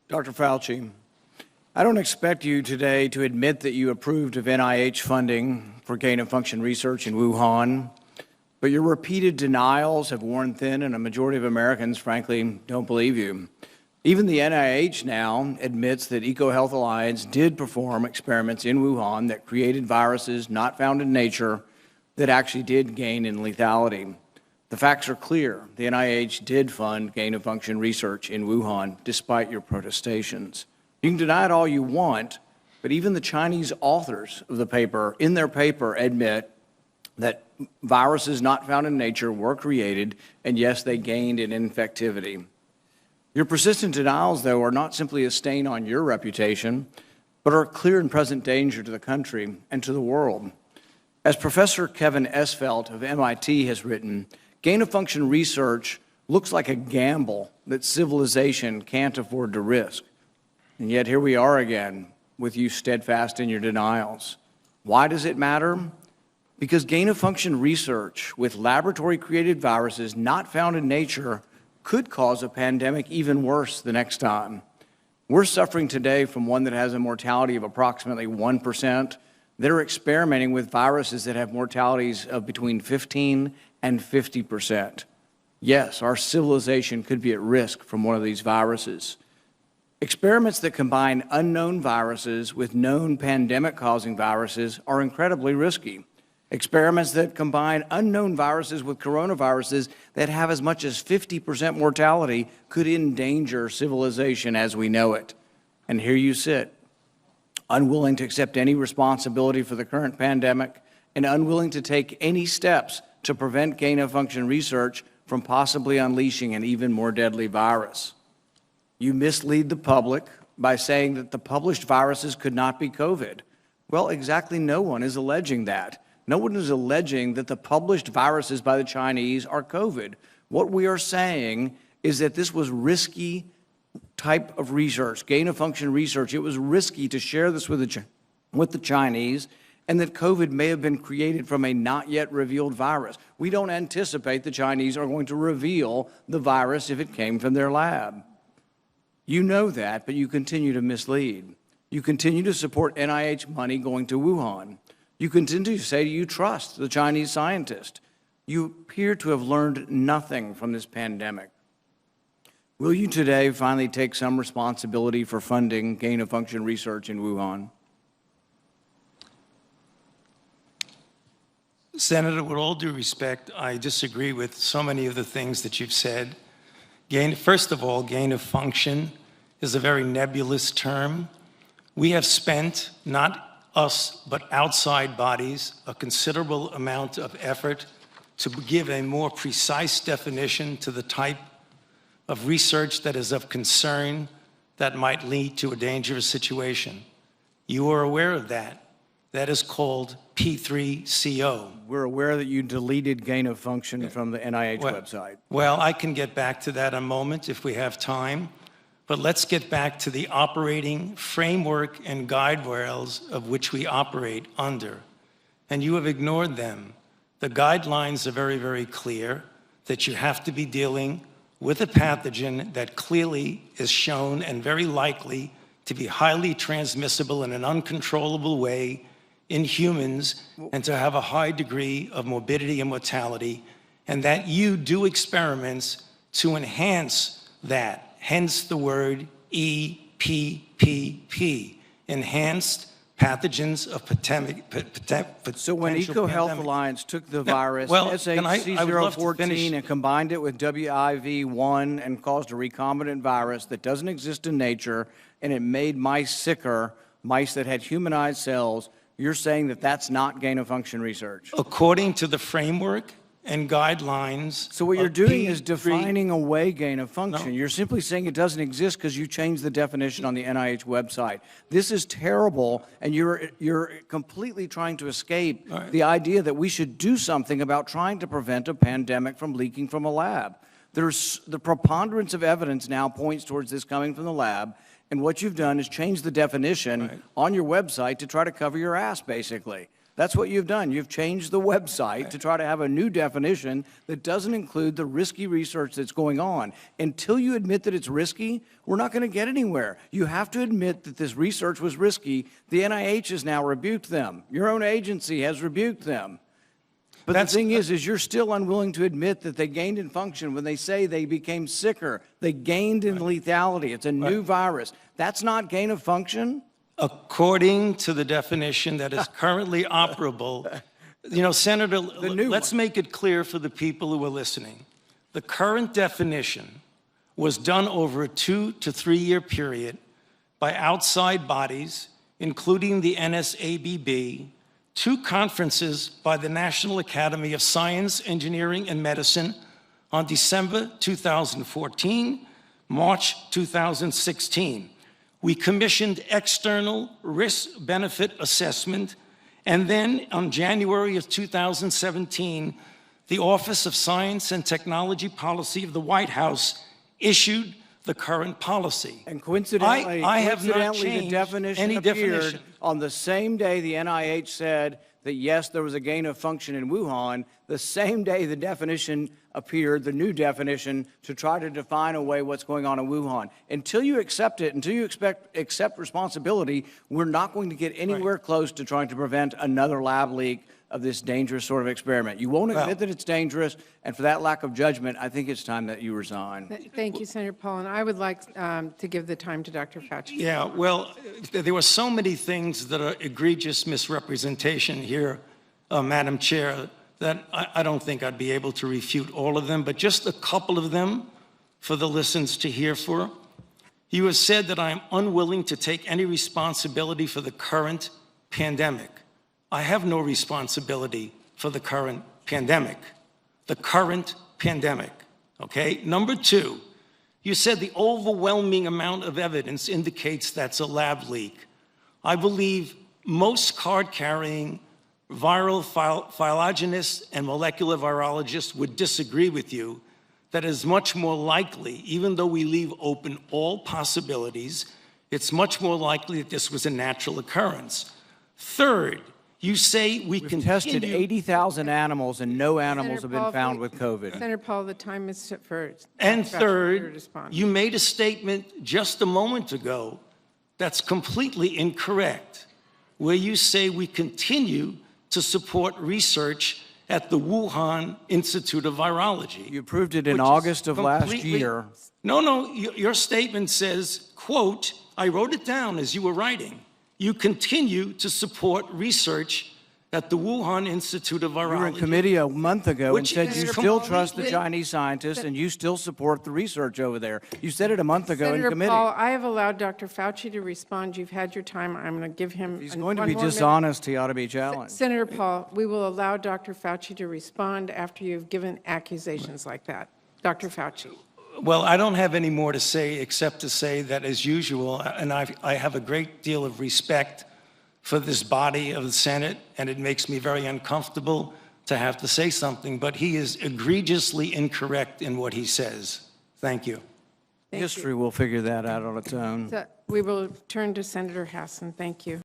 Dr. Fauci, I don't expect you today to admit that you approved of NIH funding for gain-of-function research in Wuhan, but your repeated denials have worn thin, and a majority of Americans, frankly, don't believe you. Even the NIH now admits that EcoHealth Alliance did perform experiments in Wuhan that created viruses not found in nature that actually did gain in lethality. The facts are clear. The NIH did fund gain-of-function research in Wuhan, despite your protestations. You can deny it all you want, but even the Chinese authors of the paper, in their paper, admit that viruses not found in nature were created, and yes, they gained in infectivity. Your persistent denials, though, are not simply a stain on your reputation, but are a clear and present danger to the country and to the world. As Professor Kevin Esfelt of MIT has written, gain-of-function research looks like a gamble that civilization can't afford to risk. And yet here we are again, with you steadfast in your denials. Why does it matter? Because gain-of-function research with laboratory-created viruses not found in nature could cause a pandemic even worse the next time. We're suffering today from one that has a mortality of approximately 1%. They're experimenting with viruses that have mortalities of between 15 and 50%. Yes, our civilization could be at risk from one of these viruses. Experiments that combine unknown viruses with known pandemic-causing viruses are incredibly risky. Experiments that combine unknown viruses with coronaviruses that have as much as 50% mortality could endanger civilization as we know it. And here you sit, unwilling to accept any responsibility for the current pandemic and unwilling to take any steps to prevent gain-of-function research from possibly unleashing an even more deadly virus. You mislead the public by saying that the published viruses could not be COVID. Well, exactly no one is alleging that. No one is alleging that the published viruses by the Chinese are COVID. What we are saying is that this was risky type of research, gain-of-function research. It was risky to share this with the Chinese, and that COVID may have been created from a not yet revealed virus. We don't anticipate the Chinese are going to reveal the virus if it came from their lab. You know that, but you continue to mislead. You continue to support NIH money going to Wuhan. You continue to say you trust the Chinese scientists. You appear to have learned nothing from this pandemic. Will you today finally take some responsibility for funding gain-of-function research in Wuhan? Senator, with all due respect, I disagree with so many of the things that you've said. First of all, gain-of-function is a very nebulous term. We have spent, not us, but outside bodies, a considerable amount of effort to give a more precise definition to the type of research that is of concern that might lead to a dangerous situation. You are aware of that. That is called P3CO. We're aware that you deleted gain-of-function from the NIH website. Well, I can get back to that in a moment if we have time. But let's get back to the operating framework and guide rails of which we operate under. And you have ignored them. The guidelines are very, very clear that you have to be dealing with a pathogen that clearly is shown and very likely to be highly transmissible in an uncontrollable way in humans and to have a high degree of morbidity and mortality, and that you do experiments to enhance that. Hence the word EPPP, enhanced pathogens of potential. So when EcoHealth Alliance took the virus, SHC014, and combined it with WIV1 and caused a recombinant virus that doesn't exist in nature, and it made mice sicker, mice that had humanized cells, you're saying that that's not gain-of-function research? According to the framework and guidelines. So what you're doing is defining away gain-of-function. You're simply saying it doesn't exist because you changed the definition on the NIH website. This is terrible, and you're completely trying to escape the idea that we should do something about trying to prevent a pandemic from leaking from a lab. The preponderance of evidence now points towards this coming from the lab, and what you've done is change the definition on your website to try to cover your ass, basically. That's what you've done. You've changed the website to try to have a new definition that doesn't include the risky research that's going on. Until you admit that it's risky, we're not going to get anywhere. You have to admit that this research was risky. The NIH has now rebuked them. Your own agency has rebuked them. But the thing is you're still unwilling to admit that they gained in function when they say they became sicker. They gained in lethality. It's a new virus. That's not gain of function? According to the definition that is currently operable, you know, Senator, let's make it clear for the people who are listening. The current definition was done over a 2 to 3 year period by outside bodies, including the NSABB, 2 conferences by the National Academy of Science, Engineering, and Medicine on December 2014, March 2016. We commissioned external risk-benefit assessment, and then on January of 2017, the Office of Science and Technology Policy of the White House issued the current policy. And coincidentally, I have not the changed definition any appeared definition. on the same day the NIH said that, yes, there was a gain of function in Wuhan, the same day the definition appeared, the new definition, to try to define away what's going on in Wuhan. Until you accept it, until you accept responsibility, we're not going to get anywhere close to trying to prevent another lab leak of this dangerous sort of experiment. You won't admit that it's dangerous, and for that lack of judgment, I think it's time that you resign. Thank you, Senator Paul, and I would like to give the time to Dr. Fauci. Yeah, well, there were so many things that are egregious misrepresentation here, Madam Chair, that I don't think I'd be able to refute all of them, but just a couple of them for the listeners to hear for. You have said that I am unwilling to take any responsibility for the current pandemic. I have no responsibility for the current pandemic. The current pandemic, okay? Number 2, you said the overwhelming amount of evidence indicates that's a lab leak. I believe most card-carrying viral phylogenists and molecular virologists would disagree with you that it is much more likely, even though we leave open all possibilities, it's much more likely that this was a natural occurrence. Third, you say We've tested 80,000 animals, and no animals have been found with COVID. Senator Paul, the time is for And Dr. Fauci to third, respond. you made a statement just a moment ago that's completely incorrect, where you say we continue to support research at the Wuhan Institute of Virology. You approved it in August of last year. No, your statement says, quote, I wrote it down as you were writing. You continue to support research at the Wuhan Institute of Virology. You were in committee a month ago and said you still trust the completely- Chinese scientists and you still support the research over there. You said it a month ago in Senator committee. Paul, I have allowed Dr. Fauci to respond. You've had your time. I'm going to give him He's one going to more be minute. dishonest. He ought to be challenged. Senator Paul, we will allow Dr. Fauci to respond after you've given accusations like that. Dr. Fauci. Well, I don't have any more to say except to say that, as usual, and I have a great deal of respect for this body of the Senate, and it makes me very uncomfortable to have to say something, but he is egregiously incorrect in what he says. Thank you. Thank History will figure that out on its own. you. We will turn to Senator Hassan. Thank you.